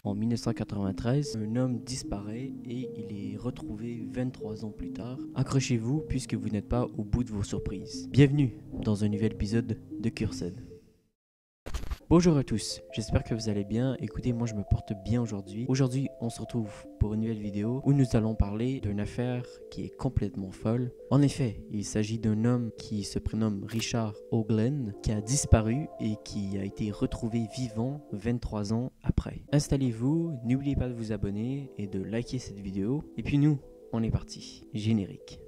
En 1993, un homme disparaît et il est retrouvé 23 ans plus tard. Accrochez-vous puisque vous n'êtes pas au bout de vos surprises. Bienvenue dans un nouvel épisode de Cursed. Bonjour à tous, j'espère que vous allez bien. Écoutez, moi je me porte bien aujourd'hui. Aujourd'hui, on se retrouve pour une nouvelle vidéo où nous allons parler d'une affaire qui est complètement folle. En effet, il s'agit d'un homme qui se prénomme Richard O'Glen, qui a disparu et qui a été retrouvé vivant 23 ans après. Installez-vous, n'oubliez pas de vous abonner et de liker cette vidéo. Et puis nous, on est parti. Générique.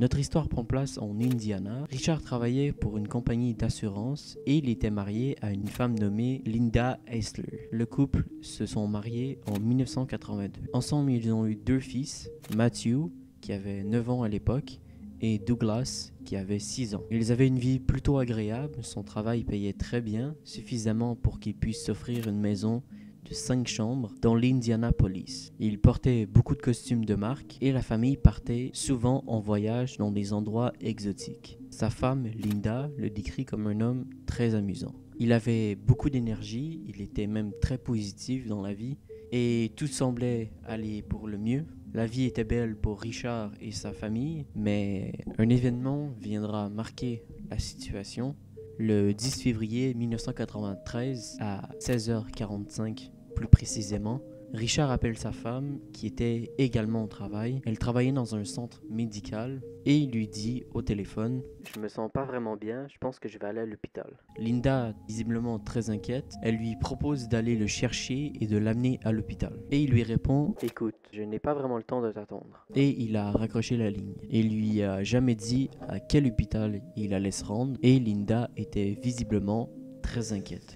Notre histoire prend place en Indiana. Richard travaillait pour une compagnie d'assurance et il était marié à une femme nommée Linda Eisler. Le couple se sont mariés en 1982. Ensemble, ils ont eu deux fils, Matthew, qui avait 9 ans à l'époque, et Douglas, qui avait 6 ans. Ils avaient une vie plutôt agréable, son travail payait très bien, suffisamment pour qu'ils puissent s'offrir une maison de 5 chambres dans l'Indianapolis. Il portait beaucoup de costumes de marque et la famille partait souvent en voyage dans des endroits exotiques. Sa femme, Linda, le décrit comme un homme très amusant. Il avait beaucoup d'énergie, il était même très positif dans la vie et tout semblait aller pour le mieux. La vie était belle pour Richard et sa famille, mais un événement viendra marquer la situation. Le 10 février 1993 à 16h45 plus précisément, Richard appelle sa femme qui était également au travail. Elle travaillait dans un centre médical et il lui dit au téléphone « Je me sens pas vraiment bien, je pense que je vais aller à l'hôpital ». Linda, visiblement très inquiète, elle lui propose d'aller le chercher et de l'amener à l'hôpital. Et il lui répond « Écoute, je n'ai pas vraiment le temps de t'attendre ». Et il a raccroché la ligne. Et il lui a jamais dit à quel hôpital il allait se rendre et Linda était visiblement très inquiète.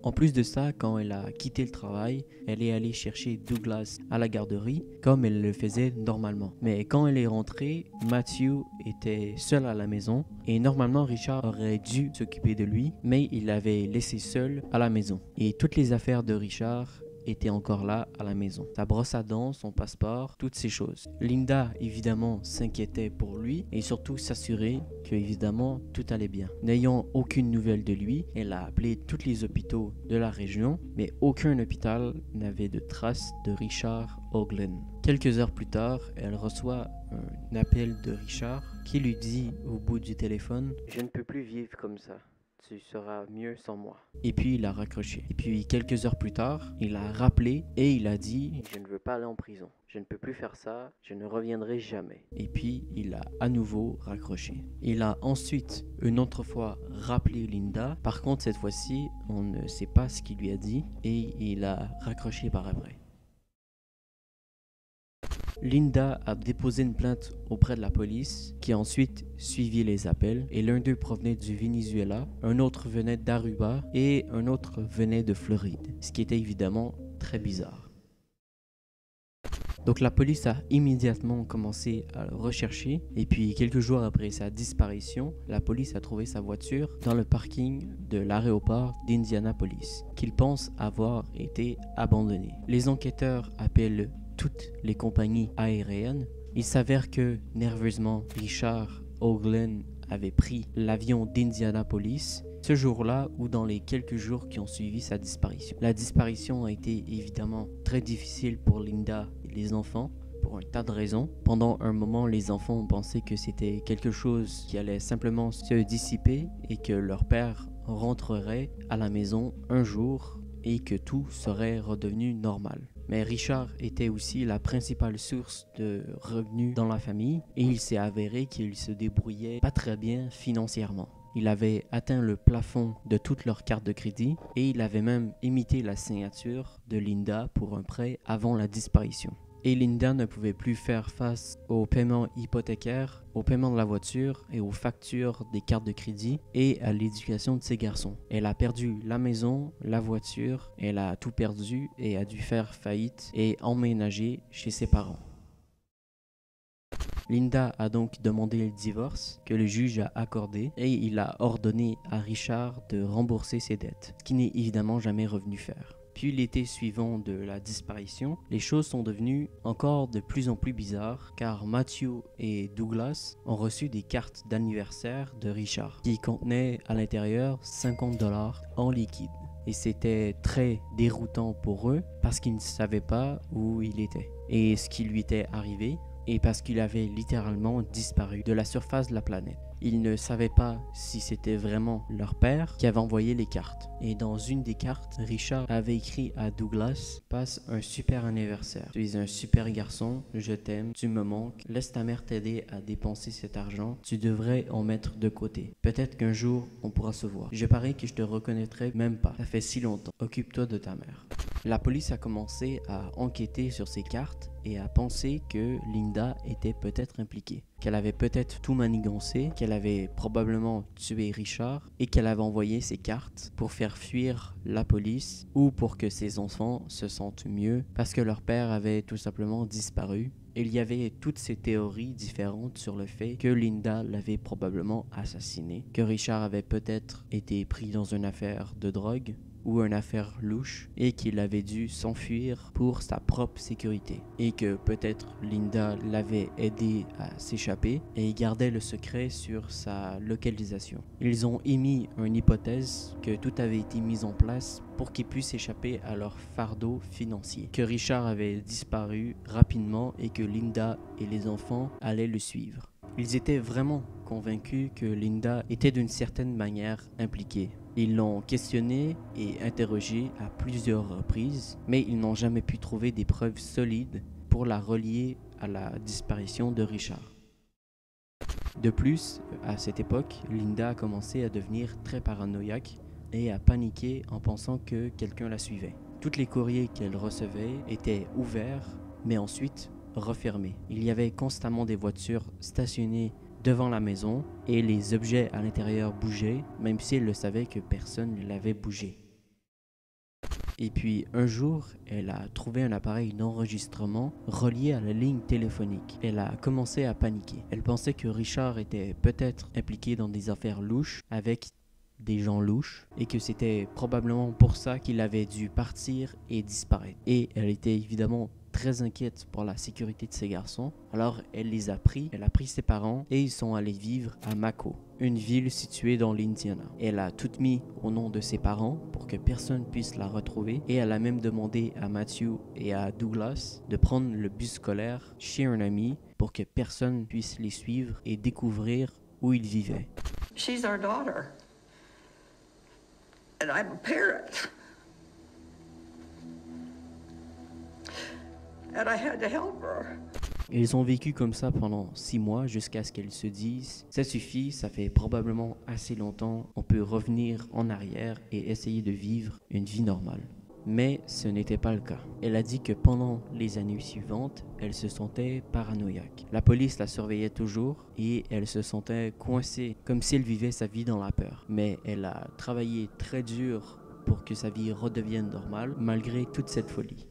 En plus de ça, quand elle a quitté le travail, elle est allée chercher Douglas à la garderie comme elle le faisait normalement. Mais quand elle est rentrée, Matthew était seul à la maison et normalement Richard aurait dû s'occuper de lui, mais il l'avait laissé seul à la maison. Et toutes les affaires de Richard était encore là à la maison. Sa brosse à dents, son passeport, toutes ces choses. Linda, évidemment, s'inquiétait pour lui et surtout s'assurer que, évidemment, tout allait bien. N'ayant aucune nouvelle de lui, elle a appelé tous les hôpitaux de la région, mais aucun hôpital n'avait de traces de Richard O'Glen. Quelques heures plus tard, elle reçoit un appel de Richard qui lui dit au bout du téléphone « Je ne peux plus vivre comme ça. Tu seras mieux sans moi. » Et puis il a raccroché. Et puis quelques heures plus tard, il a rappelé et il a dit « Je ne veux pas aller en prison. Je ne peux plus faire ça. Je ne reviendrai jamais. » Et puis il a à nouveau raccroché. Il a ensuite une autre fois rappelé Linda. Par contre, cette fois-ci, on ne sait pas ce qu'il lui a dit et il a raccroché par après. Linda a déposé une plainte auprès de la police qui a ensuite suivi les appels et l'un d'eux provenait du Venezuela, un autre venait d'Aruba et un autre venait de Floride, ce qui était évidemment très bizarre. Donc la police a immédiatement commencé à le rechercher et puis quelques jours après sa disparition, la police a trouvé sa voiture dans le parking de l'aéroport d'Indianapolis, qu'il pense avoir été abandonné. Les enquêteurs appellent toutes les compagnies aériennes. Il s'avère que, nerveusement, Richard O'Glen avait pris l'avion d'Indianapolis ce jour-là ou dans les quelques jours qui ont suivi sa disparition. La disparition a été évidemment très difficile pour Linda et les enfants pour un tas de raisons. Pendant un moment, les enfants ont pensé que c'était quelque chose qui allait simplement se dissiper et que leur père rentrerait à la maison un jour et que tout serait redevenu normal. Mais Richard était aussi la principale source de revenus dans la famille et il s'est avéré qu'il se débrouillait pas très bien financièrement. Il avait atteint le plafond de toutes leurs cartes de crédit et il avait même imité la signature de Linda pour un prêt avant la disparition. Et Linda ne pouvait plus faire face aux paiements hypothécaires, au paiement de la voiture et aux factures des cartes de crédit et à l'éducation de ses garçons. Elle a perdu la maison, la voiture, elle a tout perdu et a dû faire faillite et emménager chez ses parents. Linda a donc demandé le divorce que le juge a accordé et il a ordonné à Richard de rembourser ses dettes, ce qu'il n'est évidemment jamais revenu faire. Puis l'été suivant de la disparition, les choses sont devenues encore de plus en plus bizarres car Matthew et Douglas ont reçu des cartes d'anniversaire de Richard qui contenaient à l'intérieur 50$ en liquide. Et c'était très déroutant pour eux parce qu'ils ne savaient pas où il était et ce qui lui était arrivé et parce qu'il avait littéralement disparu de la surface de la planète. Ils ne savaient pas si c'était vraiment leur père qui avait envoyé les cartes. Et dans une des cartes, Richard avait écrit à Douglas: « Passe un super anniversaire. Tu es un super garçon, je t'aime, tu me manques. Laisse ta mère t'aider à dépenser cet argent. Tu devrais en mettre de côté. Peut-être qu'un jour, on pourra se voir. Je parie que je te reconnaîtrai même pas. Ça fait si longtemps. Occupe-toi de ta mère. » La police a commencé à enquêter sur ces cartes et à penser que Linda était peut-être impliquée, qu'elle avait peut-être tout manigancé, qu'elle avait probablement tué Richard et qu'elle avait envoyé ces cartes pour faire fuir la police ou pour que ses enfants se sentent mieux parce que leur père avait tout simplement disparu. Il y avait toutes ces théories différentes sur le fait que Linda l'avait probablement assassiné, que Richard avait peut-être été pris dans une affaire de drogue ou une affaire louche et qu'il avait dû s'enfuir pour sa propre sécurité et que peut-être Linda l'avait aidé à s'échapper et gardait le secret sur sa localisation. Ils ont émis une hypothèse que tout avait été mis en place pour qu'ils puissent échapper à leur fardeau financier, que Richard avait disparu rapidement et que Linda et les enfants allaient le suivre. Ils étaient vraiment convaincus que Linda était d'une certaine manière impliquée. Ils l'ont questionnée et interrogée à plusieurs reprises, mais ils n'ont jamais pu trouver des preuves solides pour la relier à la disparition de Richard. De plus, à cette époque, Linda a commencé à devenir très paranoïaque et à paniquer en pensant que quelqu'un la suivait. Tous les courriers qu'elle recevait étaient ouverts, mais ensuite refermés. Il y avait constamment des voitures stationnées devant la maison et les objets à l'intérieur bougeaient, même si elle le savait que personne ne l'avait bougé. Et puis un jour, elle a trouvé un appareil d'enregistrement relié à la ligne téléphonique. Elle a commencé à paniquer. Elle pensait que Richard était peut-être impliqué dans des affaires louches avec des gens louches et que c'était probablement pour ça qu'il avait dû partir et disparaître. Et elle était évidemment très inquiète pour la sécurité de ses garçons. Alors elle a pris ses parents et ils sont allés vivre à Mako, une ville située dans l'Indiana. Elle a tout mis au nom de ses parents pour que personne puisse la retrouver et elle a même demandé à Matthew et à Douglas de prendre le bus scolaire chez un ami pour que personne puisse les suivre et découvrir où ils vivaient. She's our daughter. And I'm a parent. And I had to help her. Ils ont vécu comme ça pendant 6 mois jusqu'à ce qu'elles se disent « Ça suffit, ça fait probablement assez longtemps, on peut revenir en arrière et essayer de vivre une vie normale. » Mais ce n'était pas le cas. Elle a dit que pendant les années suivantes, elle se sentait paranoïaque. La police la surveillait toujours et elle se sentait coincée, comme si elle vivait sa vie dans la peur. Mais elle a travaillé très dur pour que sa vie redevienne normale malgré toute cette folie.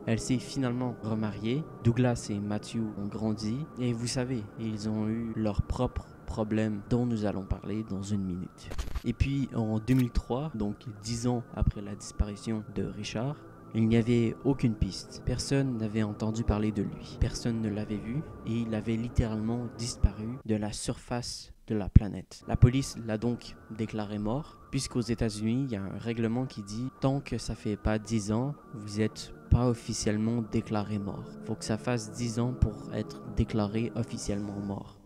Elle s'est finalement remariée. Douglas et Matthew ont grandi et vous savez, ils ont eu leurs propres problèmes dont nous allons parler dans une minute. Et puis en 2003, donc 10 ans après la disparition de Richard, il n'y avait aucune piste. Personne n'avait entendu parler de lui. Personne ne l'avait vu et il avait littéralement disparu de la surface de la planète. La police l'a donc déclaré mort, puisqu'aux États-Unis, il y a un règlement qui dit tant que ça fait pas 10 ans, vous êtes pas officiellement déclaré mort. Il faut que ça fasse 10 ans pour être déclaré officiellement mort.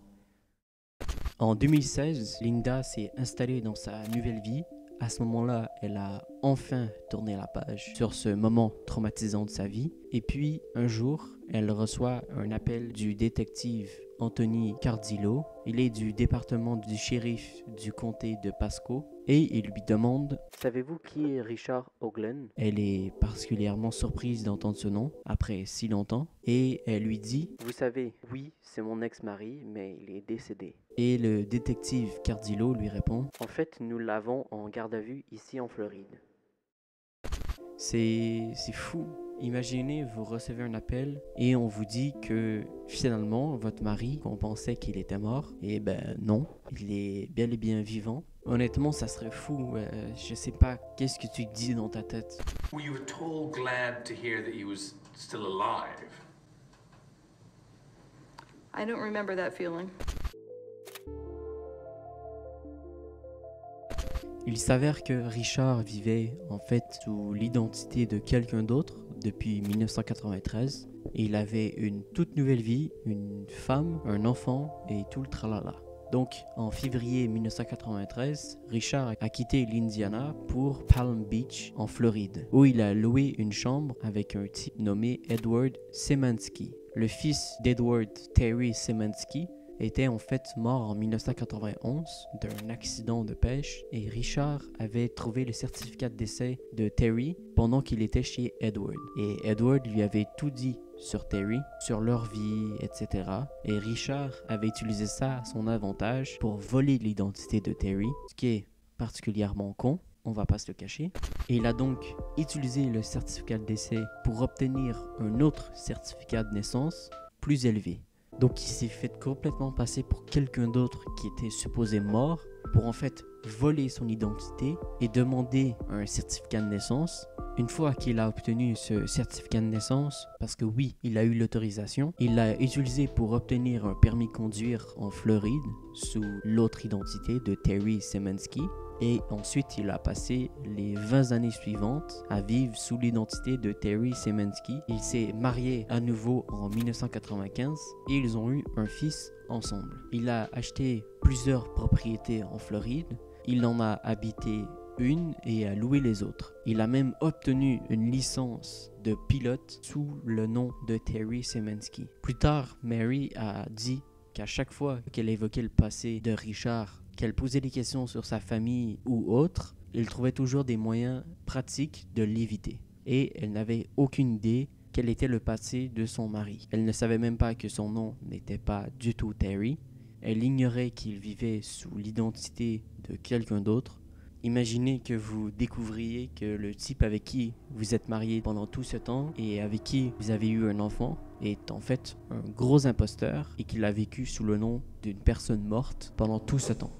En 2016, Linda s'est installée dans sa nouvelle vie. À ce moment-là, elle a enfin tourné la page sur ce moment traumatisant de sa vie. Et puis, un jour, elle reçoit un appel du détective Anthony Cardillo. Il est du département du shérif du comté de Pasco et il lui demande « Savez-vous qui est Richard Hoagland ?» Elle est particulièrement surprise d'entendre ce nom après si longtemps et elle lui dit « Vous savez, oui, c'est mon ex-mari, mais il est décédé. » Et le détective Cardillo lui répond « En fait, nous l'avons en garde à vue ici en Floride. » C'est fou. Imaginez, vous recevez un appel et on vous dit que finalement, votre mari, qu'on pensait qu'il était mort, et ben non, il est bel et bien vivant. Honnêtement, ça serait fou. Je sais pas, qu'est-ce que tu dis dans ta tête? Were you at all glad to hear that he was still alive? I don't remember that feeling. Il s'avère que Richard vivait en fait sous l'identité de quelqu'un d'autre depuis 1993. Et il avait une toute nouvelle vie, une femme, un enfant et tout le tralala. Donc en février 1993, Richard a quitté l'Indiana pour Palm Beach en Floride, où il a loué une chambre avec un type nommé Edward Szymanski. Le fils d'Edward, Terry Szymanski, était en fait mort en 1991 d'un accident de pêche et Richard avait trouvé le certificat de décès de Terry pendant qu'il était chez Edward. Et Edward lui avait tout dit sur Terry, sur leur vie, etc. Et Richard avait utilisé ça à son avantage pour voler l'identité de Terry, ce qui est particulièrement con. On va pas se le cacher. Et il a donc utilisé le certificat de décès pour obtenir un autre certificat de naissance plus élevé. Donc il s'est fait complètement passer pour quelqu'un d'autre qui était supposé mort pour en fait voler son identité et demander un certificat de naissance. Une fois qu'il a obtenu ce certificat de naissance, parce que oui, il a eu l'autorisation, il l'a utilisé pour obtenir un permis de conduire en Floride sous l'autre identité de Terry Szymanski. Et ensuite, il a passé les 20 années suivantes à vivre sous l'identité de Terry Szymanski. Il s'est marié à nouveau en 1995 et ils ont eu un fils ensemble. Il a acheté plusieurs propriétés en Floride. Il en a habité une et a loué les autres. Il a même obtenu une licence de pilote sous le nom de Terry Szymanski. Plus tard, Mary a dit qu'à chaque fois qu'elle évoquait le passé de Richard, qu'elle posait des questions sur sa famille ou autre, il trouvait toujours des moyens pratiques de l'éviter. Et elle n'avait aucune idée quel était le passé de son mari. Elle ne savait même pas que son nom n'était pas du tout Terry. Elle ignorait qu'il vivait sous l'identité de quelqu'un d'autre. Imaginez que vous découvriez que le type avec qui vous êtes marié pendant tout ce temps et avec qui vous avez eu un enfant est en fait un gros imposteur et qu'il a vécu sous le nom d'une personne morte pendant tout ce temps.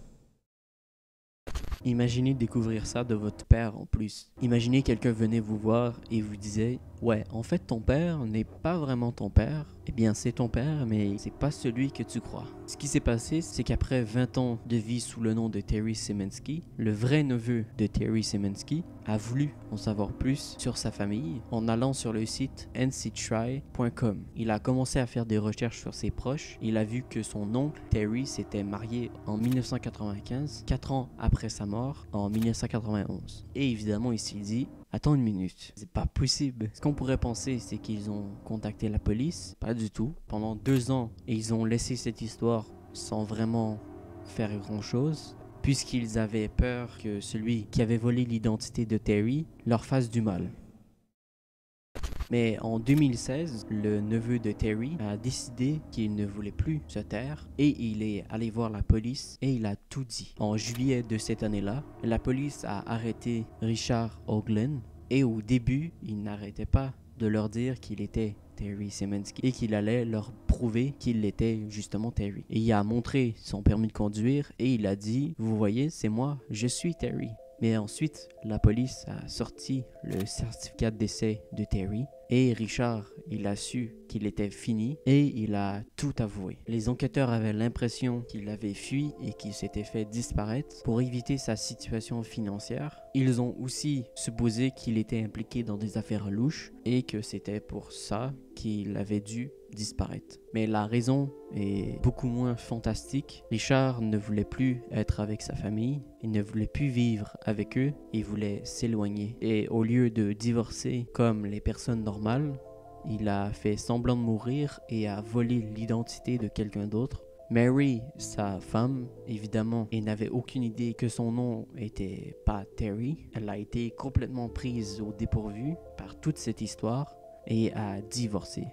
Imaginez découvrir ça de votre père en plus. Imaginez quelqu'un venait vous voir et vous disait « Ouais, en fait ton père n'est pas vraiment ton père. Eh bien c'est ton père, mais c'est pas celui que tu crois. » Ce qui s'est passé, c'est qu'après 20 ans de vie sous le nom de Terry Szymanski, le vrai neveu de Terry Szymanski a voulu en savoir plus sur sa famille en allant sur le site nctry.com. Il a commencé à faire des recherches sur ses proches. Il a vu que son oncle Terry s'était marié en 1995, 4 ans après sa mort, en 1991. Et évidemment, il s'est dit « Attends une minute, c'est pas possible. » Ce qu'on pourrait penser, c'est qu'ils ont contacté la police. Pas du tout. Pendant 2 ans, ils ont laissé cette histoire sans vraiment faire grand-chose, puisqu'ils avaient peur que celui qui avait volé l'identité de Terry leur fasse du mal. Mais en 2016, le neveu de Terry a décidé qu'il ne voulait plus se taire et il est allé voir la police et il a tout dit. En juillet de cette année-là, la police a arrêté Richard Hoagland et au début, il n'arrêtait pas de leur dire qu'il était Terry Szymanski et qu'il allait leur prouver qu'il était justement Terry. Et il a montré son permis de conduire et il a dit « Vous voyez, c'est moi, je suis Terry ». Mais ensuite, la police a sorti le certificat de décès de Terry et Richard, il a su qu'il était fini et il a tout avoué. Les enquêteurs avaient l'impression qu'il avait fui et qu'il s'était fait disparaître pour éviter sa situation financière. Ils ont aussi supposé qu'il était impliqué dans des affaires louches et que c'était pour ça qu'il avait dû disparaître. Mais la raison est beaucoup moins fantastique. Richard ne voulait plus être avec sa famille, il ne voulait plus vivre avec eux, il voulait s'éloigner. Et au lieu de divorcer comme les personnes normales, il a fait semblant de mourir et a volé l'identité de quelqu'un d'autre. Mary, sa femme, évidemment, elle n'avait aucune idée que son nom était pas Terry. Elle a été complètement prise au dépourvu par toute cette histoire et a divorcé.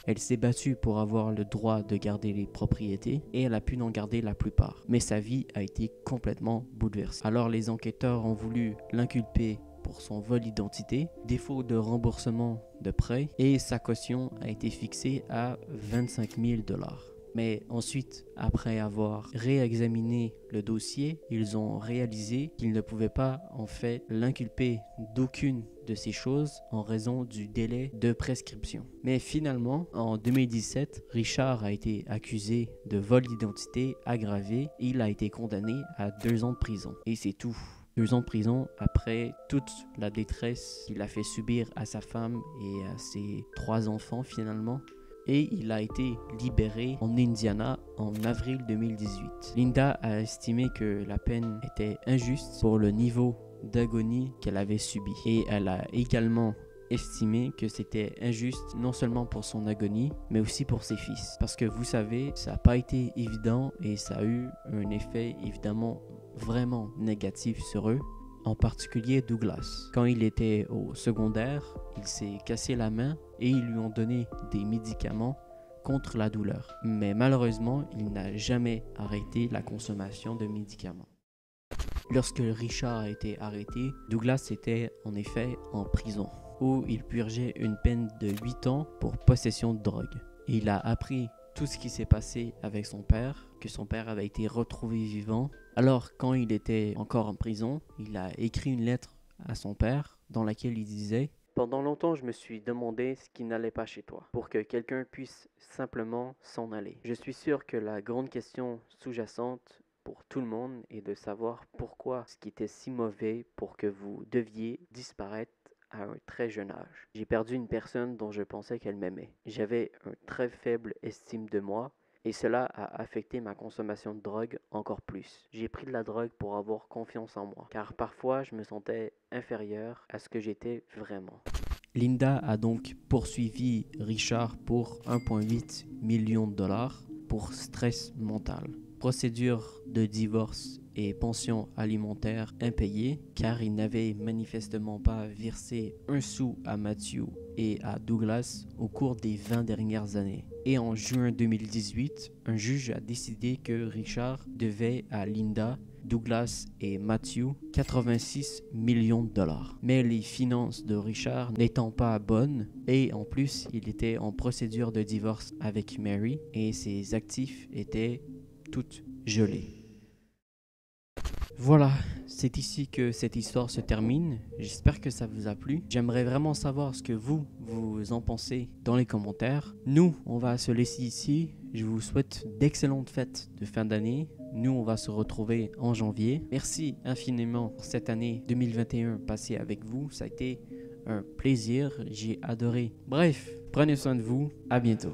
Elle s'est battue pour avoir le droit de garder les propriétés et elle a pu en garder la plupart. Mais sa vie a été complètement bouleversée. Alors les enquêteurs ont voulu l'inculper pour son vol d'identité, défaut de remboursement de prêt et sa caution a été fixée à 25 000 $. Mais ensuite, après avoir réexaminé le dossier, ils ont réalisé qu'ils ne pouvaient pas en fait l'inculper d'aucune de ces choses en raison du délai de prescription. Mais finalement, en 2017, Richard a été accusé de vol d'identité aggravé et il a été condamné à 2 ans de prison. Et c'est tout. 2 ans de prison après toute la détresse qu'il a fait subir à sa femme et à ses 3 enfants finalement. Et il a été libéré en Indiana en avril 2018. Linda a estimé que la peine était injuste pour le niveau d'agonie qu'elle avait subi. Et elle a également estimé que c'était injuste non seulement pour son agonie, mais aussi pour ses fils. Parce que vous savez, ça n'a pas été évident et ça a eu un effet évidemment vraiment négatif sur eux. En particulier Douglas. Quand il était au secondaire, il s'est cassé la main et ils lui ont donné des médicaments contre la douleur. Mais malheureusement, il n'a jamais arrêté la consommation de médicaments. Lorsque Richard a été arrêté, Douglas était en effet en prison, où il purgeait une peine de 8 ans pour possession de drogue. Et il a appris tout ce qui s'est passé avec son père, que son père avait été retrouvé vivant. Alors, quand il était encore en prison, il a écrit une lettre à son père dans laquelle il disait « Pendant longtemps, je me suis demandé ce qui n'allait pas chez toi, pour que quelqu'un puisse simplement s'en aller. Je suis sûr que la grande question sous-jacente pour tout le monde est de savoir pourquoi ce qui était si mauvais pour que vous deviez disparaître à un très jeune âge. J'ai perdu une personne dont je pensais qu'elle m'aimait. J'avais une très faible estime de moi et cela a affecté ma consommation de drogue encore plus. J'ai pris de la drogue pour avoir confiance en moi, car parfois je me sentais inférieur à ce que j'étais vraiment. » Linda a donc poursuivi Richard pour 1,8 million de $, pour stress mental. Procédure de divorce et pension alimentaire impayée, car il n'avait manifestement pas versé un sou à Matthew et à Douglas au cours des 20 dernières années. Et en juin 2018, un juge a décidé que Richard devait à Linda, Douglas et Matthew 86 millions de $. Mais les finances de Richard n'étant pas bonnes, et en plus il était en procédure de divorce avec Mary, et ses actifs étaient toutes gelées. Voilà, c'est ici que cette histoire se termine. J'espère que ça vous a plu. J'aimerais vraiment savoir ce que vous en pensez dans les commentaires. Nous, on va se laisser ici. Je vous souhaite d'excellentes fêtes de fin d'année. Nous, on va se retrouver en janvier. Merci infiniment pour cette année 2021 passée avec vous. Ça a été un plaisir. J'ai adoré. Bref, prenez soin de vous. À bientôt.